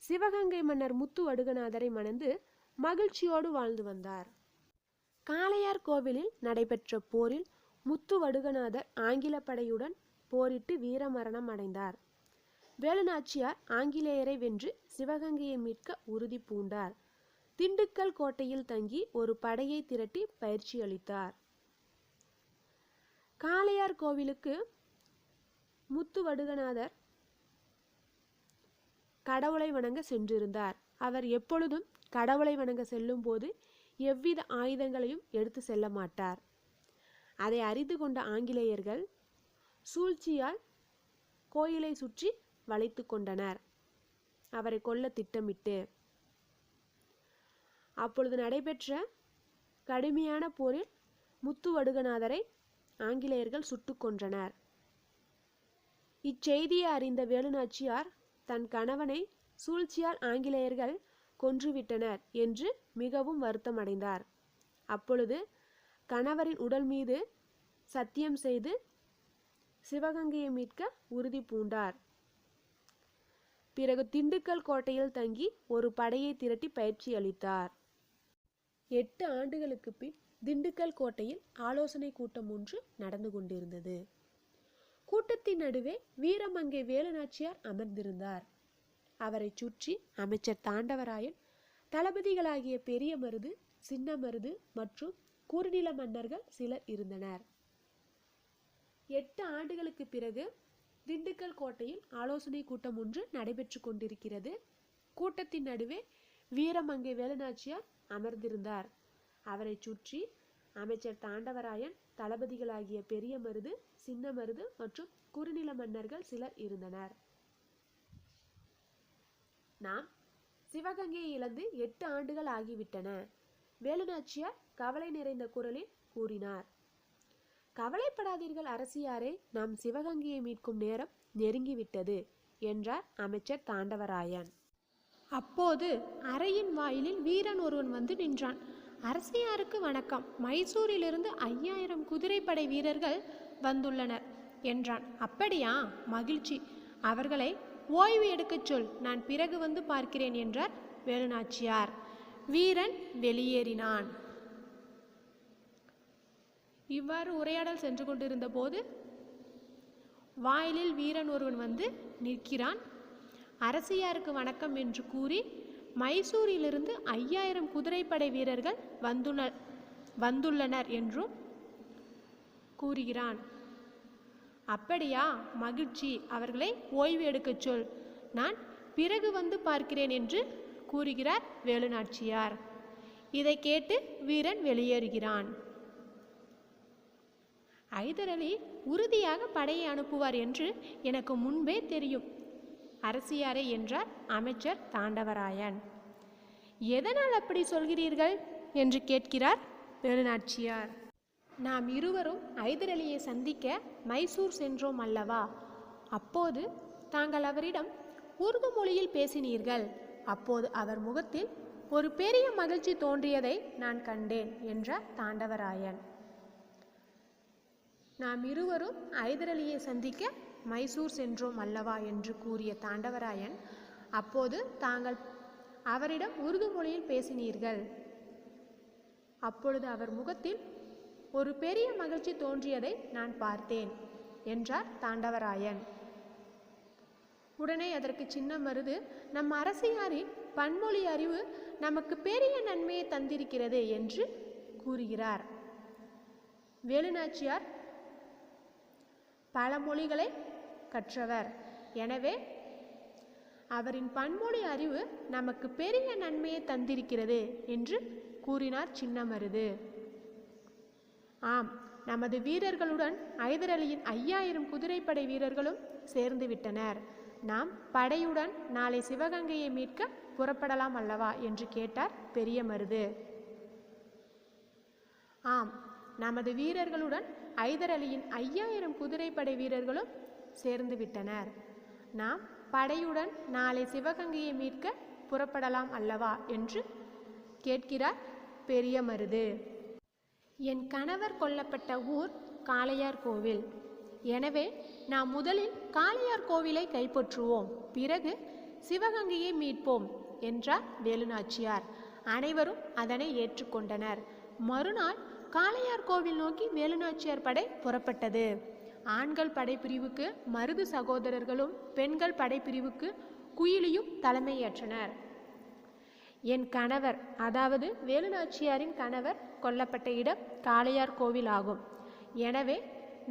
சிவகங்கை மன்னர் முத்து வடுகநாதரை மணந்து மகிழ்ச்சியோடு வாழ்ந்து வந்தார். காளையார் கோவிலில் நடைபெற்ற போரில் முத்து வடுகநாதர் ஆங்கில படையுடன் போரிட்டு வீரமரணம் அடைந்தார். வேலுநாச்சியார் ஆங்கிலேயரை வென்று சிவகங்கையை மீட்க உறுதி பூண்டார். திண்டுக்கல் கோட்டையில் தங்கி ஒரு படையை திரட்டி பயிற்சி அளித்தார். காளையார் கோவிலுக்கு முத்துவடுகநாதர் கடவுளை வணங்க சென்றிருந்தார். அவர் எப்பொழுதும் கடவுளை வணங்க செல்லும் போது எவ்வித ஆயுதங்களையும் எடுத்து செல்ல மாட்டார். அதை அறிந்து கொண்ட ஆங்கிலேயர்கள் சூழ்ச்சியால் கோயிலை சுற்றி வளைத்து கொண்டனர், அவரை கொல்ல திட்டமிட்டு. அப்பொழுது நடைபெற்ற கடுமையான போரில் முத்துவடுகநாதரை ஆங்கிலேயர்கள் சுட்டு கொன்றனர். இச்செய்தியை அறிந்த வேலுநாச்சியார் தன் கணவனை சூழ்ச்சியால் ஆங்கிலேயர்கள் கொன்றுவிட்டனர் என்று மிகவும் வருத்தம் அடைந்தார். அப்பொழுது கணவரின் உடல் மீது சத்தியம் செய்து சிவகங்கையை மீட்க உறுதி பூண்டார். பிறகு திண்டுக்கல் கோட்டையில் தங்கி ஒரு படையை திரட்டி பயிற்சி அளித்தார். 8 ஆண்டுகளுக்கு பின் திண்டுக்கல் கோட்டையில் ஆலோசனை கூட்டம் ஒன்று நடந்து கொண்டிருந்தது. கூட்டத்தின் நடுவே வீரமங்கை வேலுநாச்சியார் அமர்ந்திருந்தார். அவரை சுற்றி அமைச்சர் தாண்டவராயன், தளபதிகளாகிய பெரிய மருது, சின்ன மருது மற்றும் குறுநில மன்னர்கள் சிலர் இருந்தனர். 8 ஆண்டுகளுக்கு பிறகு திண்டுக்கல் கோட்டையில் ஆலோசனை கூட்டம் ஒன்று நடைபெற்று கொண்டிருக்கிறது. கூட்டத்தின் நடுவே வீரமங்கை வேலுநாச்சியார் அமர்ந்திருந்தார். அவரை சுற்றி அமைச்சர் தாண்டவராயன், தளபதிகளாகிய பெரிய மருது, சின்ன மருது மற்றும் குறுநில மன்னர்கள் சிலர் இருந்தனர். நாம் சிவகங்கையை இழந்து 8 ஆண்டுகள் ஆகிவிட்டன. வேலுநாச்சியார் கவலை நிறைந்த குரலில் கூறினார். கவலைப்படாதீர்கள் அரசியாரே, நாம் சிவகங்கையை மீட்கும் நேரம் நெருங்கிவிட்டது என்றார் அமைச்சர் தாண்டவராயன். அப்போது அறையின் வாயிலில் வீரன் ஒருவன் வந்து நின்றான். அரசியாருக்கு வணக்கம், மைசூரிலிருந்து 5000 குதிரைப்படை வீரர்கள் வந்துள்ளனர் என்றான். அப்படியா, மகிழ்ச்சி, அவர்களை ஓய்வு எடுக்கச் சொல், நான் பிறகு வந்து பார்க்கிறேன் என்றார் வேலுநாச்சியார். வீரன் வெளியேறினான். இவ்வாறு உரையாடல் சென்று கொண்டிருந்த போது வாயிலில் வீரன் ஒருவன் வந்து நிற்கிறான். அரசியாருக்கு வணக்கம் என்று கூறி மைசூரிலிருந்து 5000 குதிரைப்படை வீரர்கள் வந்துள்ளனர் என்றும் கூறுகிறான். அப்படியா, மகிழ்ச்சி, அவர்களை ஓய்வு எடுக்கச் சொல், நான் பிறகு வந்து பார்க்கிறேன் என்று கூறுகிறார் வேலுநாச்சியார். இதை கேட்டு வீரன் வெளியேறுகிறான். ஐதர் அலி உறுதியாக படையை அனுப்புவார் என்று எனக்கு முன்பே தெரியும் அரசியாரே என்றார் அமைச்சர் தாண்டவராயன். எதனால் அப்படி சொல்கிறீர்கள் என்று கேட்கிறார் வேலுநாச்சியார். நாம் இருவரும் ஐதர் அலியை சந்திக்க மைசூர் சென்றோம் அல்லவா, அப்போது தாங்கள் அவரிடம் உருது மொழியில் பேசினீர்கள். அப்போது அவர் முகத்தில் ஒரு பெரிய மகிழ்ச்சி தோன்றியதை நான் கண்டேன் என்றார் தாண்டவராயன். நாம் இருவரும் ஐதர் அலியை சந்திக்க மைசூர் சென்றோம் அல்லவா என்று கூறிய தாண்டவராயன், அப்போது தாங்கள் அவரிடம் உருது மொழியில் பேசினீர்கள். அப்பொழுது அவர் முகத்தில் ஒரு பெரிய மகிழ்ச்சி தோன்றியதை நான் பார்த்தேன் என்றார் தாண்டவராயன். உடனே அதற்கு சின்ன மருது, நம் அரசியாரின் பன்மொழி அறிவு நமக்கு பெரிய நன்மையை தந்திருக்கிறது என்று கூறுகிறார். வேலுநாச்சியார் பல மொழிகளை கற்றவர், எனவே அவரின் பன்மொழி அறிவு நமக்கு பெரிய நன்மையை தந்திருக்கிறது என்று கூறினார் சின்ன மருது. ஆம், நமது வீரர்களுடன் ஐதர் அலியின் 5000 குதிரைப்படை வீரர்களும் சேர்ந்து விட்டனர். நாம் படையுடன் நாளை சிவகங்கையை மீட்க புறப்படலாம் அல்லவா என்று கேட்டார் பெரிய மருது. ஆம், நமது வீரர்களுடன் ஐதர் அலியின் 5000 குதிரைப்படை வீரர்களும் சேர்ந்து விட்டனர். நாம் படையுடன் நாளை சிவகங்கையை மீட்க புறப்படலாம் அல்லவா என்று கேட்கிறார் பெரிய மருது. என் கணவர் கொல்லப்பட்ட ஊர் காளையார் கோவில். எனவே நாம் முதலில் காளையார் கோவிலை கைப்பற்றுவோம், பிறகு சிவகங்கையை மீட்போம் என்றார் வேலுநாச்சியார். அனைவரும் அதனை ஏற்றுக்கொண்டனர். மறுநாள் காளையார் கோவில் நோக்கி வேலுநாச்சியார் படை புறப்பட்டது. ஆண்கள் படைப்பிரிவுக்கு மருது சகோதரர்களும் பெண்கள் படைப்பிரிவுக்கு குயிலியும் தலைமையேற்றனர். என் கணவர், அதாவது வேலுநாச்சியாரின் கணவர் கொல்லப்பட்ட இடம் காளையார் கோவில் ஆகும். எனவே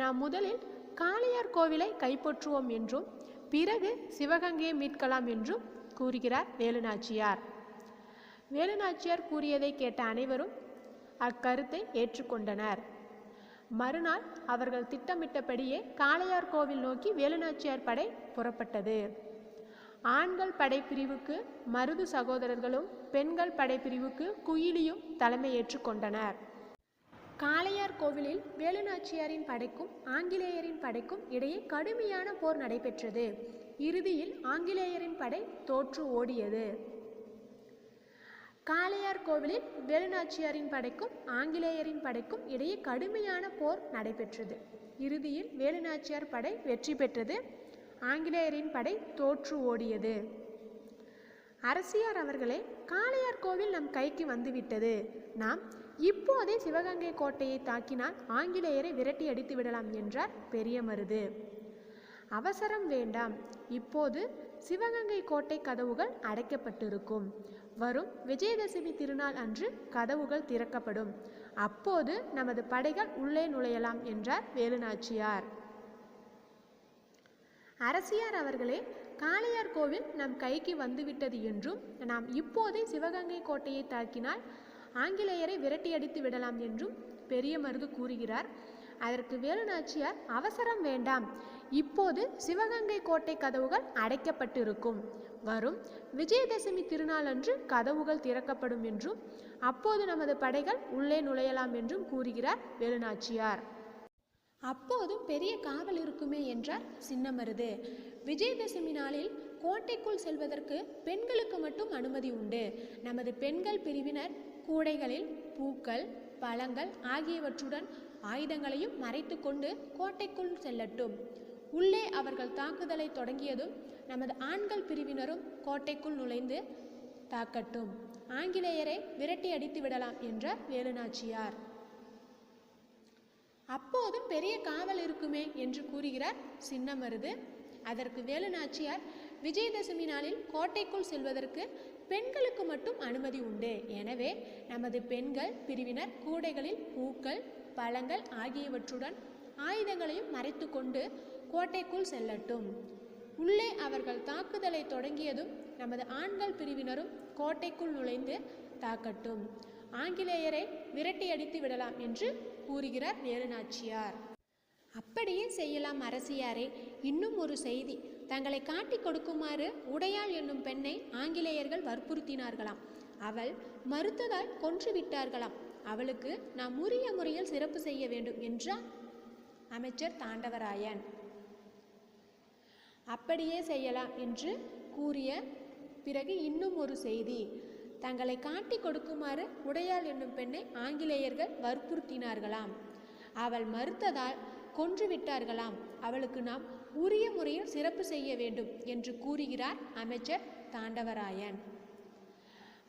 நாம் முதலில் காளையார் கோவிலை கைப்பற்றுவோம் என்றும் பிறகு சிவகங்கையை மீட்கலாம் என்றும் கூறுகிறார் வேலுநாச்சியார். வேலுநாச்சியார் கூறியதை கேட்ட அனைவரும் அக்கருத்தை ஏற்றுக்கொண்டனர். மறுநாள் அவர்கள் திட்டமிட்டபடியே காளையார் கோவில் நோக்கி வேலுநாச்சியார் படை புறப்பட்டது. ஆண்கள் படைப்பிரிவுக்கு மருது சகோதரர்களும் பெண்கள் படைப்பிரிவுக்கு குயிலியும் தலைமையேற்று கொண்டனர். காளையார் கோவிலில் வேலுநாச்சியாரின் படைக்கும் ஆங்கிலேயரின் படைக்கும் இடையே கடுமையான போர் நடைபெற்றது. இறுதியில் ஆங்கிலேயரின் படை தோற்று ஓடியது. காளையார் கோவிலில் வேலுநாச்சியாரின் படைக்கும் ஆங்கிலேயரின் படைக்கும் இடையே கடுமையான போர் நடைபெற்றது. இறுதியில் வேலுநாச்சியார் படை வெற்றி பெற்றது. ஆங்கிலேயரின் படை தோற்று ஓடியது. அரசியார் அவர்களே, காளையார் கோவில் நம் கைக்கு வந்துவிட்டது. நாம் இப்போதே சிவகங்கை கோட்டையை தாக்கினால் ஆங்கிலேயரை விரட்டி அடித்து விடலாம் என்றார் பெரிய மருது. அவசரம் வேண்டாம். இப்போது சிவகங்கை கோட்டை கதவுகள் அடைக்கப்பட்டிருக்கும். வரும் விஜயதசமி திருநாள் அன்று கதவுகள் திறக்கப்படும். அப்போது நமது படைகள் உள்ளே நுழையலாம் என்றார் வேலுநாச்சியார். அரசியார் அவர்களே, காளையார் கோவில் நம் கைக்கு வந்துவிட்டது என்றும் நாம் இப்போதே சிவகங்கை கோட்டையை தாக்கினால் ஆங்கிலேயரை விரட்டி அடித்து விடலாம் என்றும் பெரிய மருது கூறுகிறார். அதற்கு வேலுநாச்சியார், அவசரம் வேண்டாம். இப்போது சிவகங்கை கோட்டை கதவுகள் அடைக்கப்பட்டிருக்கும். வரும் விஜயதசமி திருநாள் அன்று கதவுகள் திறக்கப்படும் என்றும் அப்போது நமது படைகள் உள்ளே நுழையலாம் என்றும் கூறுகிறார் வேலுநாச்சியார். அப்போதும் பெரிய காவல் இருக்குமே என்றார் சின்ன மருது. விஜயதசமி நாளில் கோட்டைக்குள் செல்வதற்கு பெண்களுக்கு மட்டும் அனுமதி உண்டு. நமது பெண்கள் பிரிவினர் கூடைகளில் பூக்கள், பழங்கள் ஆகியவற்றுடன் ஆயுதங்களையும் மறைத்து கொண்டு கோட்டைக்குள் செல்லட்டும். உள்ளே அவர்கள் தாக்குதலை தொடங்கியதும் நமது ஆண்கள் பிரிவினரும் கோட்டைக்குள் நுழைந்து தாக்கட்டும். ஆங்கிலேயரை விரட்டி அடித்து விடலாம் என்றார் வேலுநாச்சியார். அப்போதும் பெரிய காவல் இருக்குமே என்று கூறுகிறார் சின்ன மருது. அதற்கு வேலுநாச்சியார், விஜயதசமி நாளில் கோட்டைக்குள் செல்வதற்கு பெண்களுக்கு மட்டும் அனுமதி உண்டு. எனவே நமது பெண்கள் பிரிவினர் கூடைகளில் பூக்கள், பழங்கள் ஆகியவற்றுடன் ஆயுதங்களையும் மறைத்து கொண்டு கோட்டைக்குள் செல்லட்டும். உள்ளே அவர்கள் தாக்குதலை தொடங்கியதும் நமது ஆண்கள் பிரிவினரும் கோட்டைக்குள் நுழைந்து தாக்கட்டும். ஆங்கிலேயரை விரட்டி அடித்து விடலாம் என்று கூறுகிறார் வேலுநாச்சியார். அப்படியே செய்யலாம் அரசியாரே. இன்னும் ஒரு செய்தி. தங்களை காட்டிக் கொடுக்குமாறு உடையாள் என்னும் பெண்ணை ஆங்கிலேயர்கள் வற்புறுத்தினார்களாம். அவள் மறுத்ததால் கொன்று விட்டார்களாம். அவளுக்கு நாம் உரிய முறையில் சிறப்பு செய்ய வேண்டும் என்றார் அமைச்சர் தாண்டவராயன். அப்படியே செய்யலாம் என்று கூறிய பிறகு இன்னும் ஒரு செய்தி. தங்களை காட்டி கொடுக்குமாறு உடையாள் என்னும் பெண்ணை ஆங்கிலேயர்கள் வற்புறுத்தினார்களாம். அவள் மறுத்ததால் கொன்று விட்டார்களாம். அவளுக்கு நாம் உரிய முறையில் சிறப்பு செய்ய வேண்டும் என்று கூறுகிறார் அமைச்சர் தாண்டவராயன்.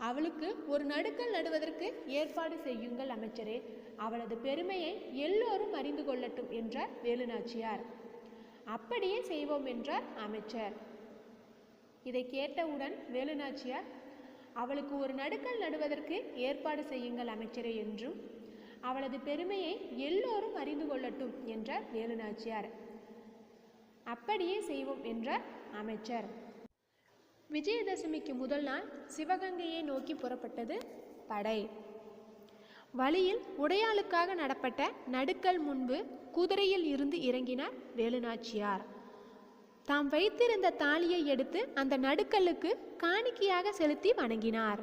அவளுக்கு ஒரு நடுக்கல் நடுவதற்கு ஏற்பாடு செய்யுங்கள் அமைச்சரே. அவளது பெருமையை எல்லோரும் அறிந்து கொள்ளட்டும் என்றார் வேலுநாச்சியார். அப்படியே செய்வோம் என்றார் அமைச்சர். இதை கேட்டவுடன் வேலுநாச்சியார், அவளுக்கு ஒரு நடுக்கல் நடுவதற்கு ஏற்பாடு செய்யுங்கள் அமைச்சரே என்றும் அவளது பெருமையை எல்லோரும் அறிந்து கொள்ளட்டும் என்றார் வேலுநாச்சியார். அப்படியே செய்வோம் என்றார் அமைச்சர். விஜயதசமிக்கு முதல் நாள் சிவகங்கையை நோக்கி புறப்பட்டது படை. வழியில் உடையாளுக்காக நடப்பட்ட நடுக்கல் முன்பு குதிரையில் இருந்து இறங்கினார் வேலுநாச்சியார். தாம் வைத்திருந்த தாலியை எடுத்து அந்த நடுக்கல்லுக்கு காணிக்கையாக செலுத்தி வணங்கினார்.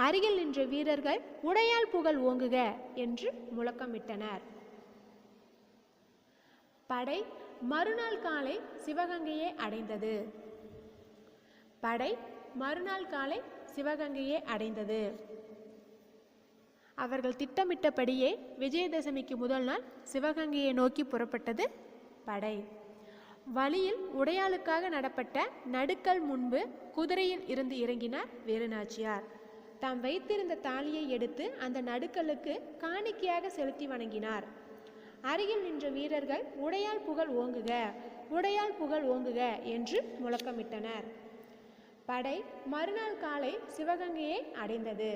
அருகில் நின்ற வீரர்கள் உடையாள் புகழ் ஓங்குக என்று முழக்கமிட்டனர். படை மறுநாள் காலை சிவகங்கையை அடைந்தது. அவர்கள் திட்டமிட்டபடியே விஜயதசமிக்கு முதல் நாள் சிவகங்கையை நோக்கி புறப்பட்டது படை. வழியில் உடையாளுக்காக நடப்பட்ட நடுக்கல் முன்பு குதிரையில் இருந்து இறங்கினார் வேலுநாச்சியார். தாம் வைத்திருந்த தாலியை எடுத்து அந்த நடுக்கல்லுக்கு காணிக்கையாக செலுத்தி வணங்கினார். அருகில் நின்ற வீரர்கள் உடையாள் புகழ் ஓங்குக, உடையாள் புகழ் ஓங்குக என்று முழக்கமிட்டனர். படை மறுநாள் காலை சிவகங்கையை அடைந்தது.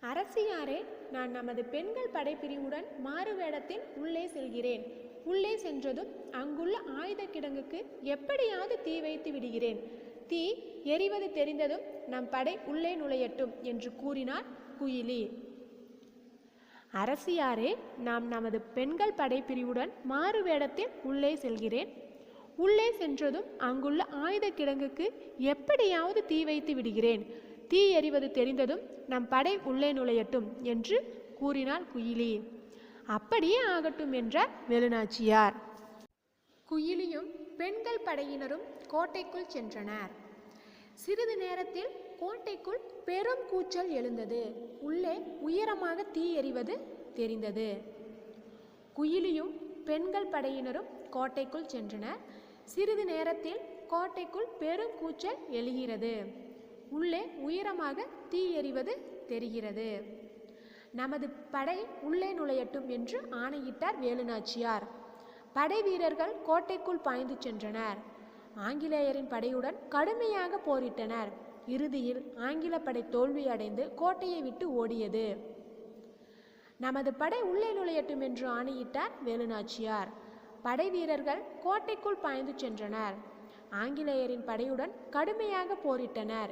அரசியாரே, நான் நமது பெண்கள் படைப்பிரிவுடன் மாறுவேடத்தில் உள்ளே செல்கிறேன். உள்ளே சென்றதும் அங்குள்ள ஆயுத கிடங்குக்கு எப்படியாவது தீ வைத்து விடுகிறேன். தீ எரிவது தெரிந்ததும் நம் படை உள்ளே நுழையட்டும் என்று கூறினார் குயிலி. அரசியாரே, நாம் நமது பெண்கள் படைப்பிரிவுடன் மாறுவேடத்தில் உள்ளே செல்கிறேன். உள்ளே சென்றதும் அங்குள்ள ஆயுத கிடங்குக்கு எப்படியாவது தீ வைத்து விடுகிறேன். தீ எரிவது தெரிந்ததும் நம் படை உள்ளே நுழையட்டும் என்று கூறினார் குயிலி. அப்படியே ஆகட்டும் என்றார் வேலுநாச்சியார். குயிலியும் பெண்கள் படையினரும் கோட்டைக்குள் சென்றனர். சிறிது நேரத்தில் கோட்டைக்குள் பெரும் கூச்சல் எழுந்தது. உள்ளே உயரமாக தீ எரிவது தெரிந்தது. குயிலியும் பெண்கள் படையினரும் கோட்டைக்குள் சென்றனர். சிறிது நேரத்தில் கோட்டைக்குள் பெரும் கூச்சல் எழுகிறது. உள்ளே உயரமாக தீ எரிவது தெரிகிறது. நமது படை உள்ளே நுழையட்டும் என்று ஆணையிட்டார் வேலுநாச்சியார். படை வீரர்கள் கோட்டைக்குள் பாய்ந்து சென்றனர். ஆங்கிலேயரின் படையுடன் கடுமையாக போரிட்டனர். இறுதியில் ஆங்கில படை தோல்வியடைந்து கோட்டையை விட்டு ஓடியது. நமது படை உள்ளே நுழையட்டும் என்று ஆணையிட்டார் வேலுநாச்சியார். படை வீரர்கள் கோட்டைக்குள் பாய்ந்து சென்றனர். ஆங்கிலேயரின் படையுடன் கடுமையாக போரிட்டனர்.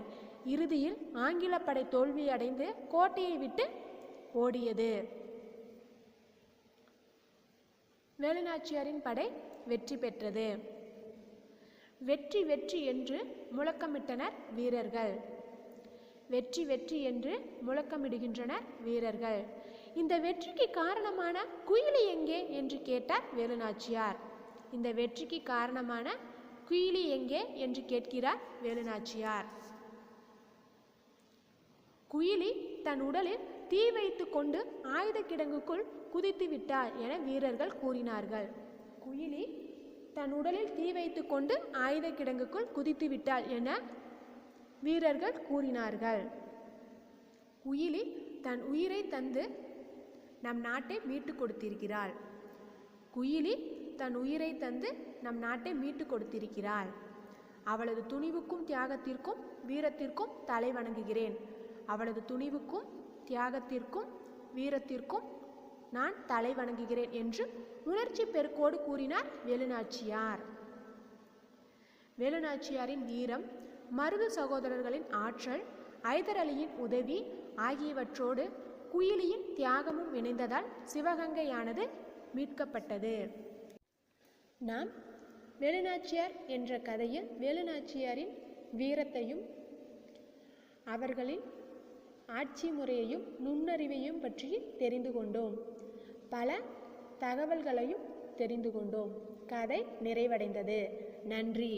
இறுதியில் ஆங்கில படை தோல்வியடைந்து கோட்டையை விட்டு ஓடியது. வேலுநாச்சியாரின் படை வெற்றி பெற்றது. வெற்றி வெற்றி என்று முழக்கமிட்டனர் வீரர்கள். வெற்றி வெற்றி என்று முழக்கமிடுகின்றனர் வீரர்கள். இந்த வெற்றிக்கு காரணமான குயிலி எங்கே என்று கேட்டார் வேலுநாச்சியார். இந்த வெற்றிக்கு காரணமான குயிலி எங்கே என்று கேட்கிறார் வேலுநாச்சியார். குயிலி தன் உடலில் தீ வைத்து கொண்டு ஆயுத கிடங்குக்குள் குதித்து விட்டார் என வீரர்கள் கூறினார்கள். குயிலி தன் உடலில் தீ வைத்து கொண்டு ஆயுத கிடங்குக்குள் குதித்து விட்டாள் என வீரர்கள் கூறினார்கள். குயிலி தன் உயிரை தந்து நம் நாட்டை மீட்டு கொடுத்திருக்கிறாள். குயிலி தன் உயிரை தந்து நம் நாட்டை மீட்டு கொடுத்திருக்கிறாள். அவளது துணிவுக்கும் தியாகத்திற்கும் வீரத்திற்கும் தலை வணங்குகிறேன். அவளது துணிவுக்கும் தியாகத்திற்கும் வீரத்திற்கும் நான் தலை வணங்குகிறேன் என்று உணர்ச்சி பெருக்கோடு கூறினார் வேலுநாச்சியார். வேலுநாச்சியாரின் வீரம், மருது சகோதரர்களின் ஆற்றல், ஐதர் அலியின் உதவி ஆகியவற்றோடு குயிலியின் தியாகமும் இணைந்ததால் சிவகங்கையானது மீட்கப்பட்டது. நாம் வேலுநாச்சியார் என்ற கதையில் வேலுநாச்சியாரின் வீரத்தையும் அவர்களின் ஆட்சி முறையையும் நுண்ணறிவையும் பற்றி தெரிந்து கொண்டோம். பல தகவல்களையும் தெரிந்து கொண்டோம். கதை நிறைவடைந்தது. நன்றி.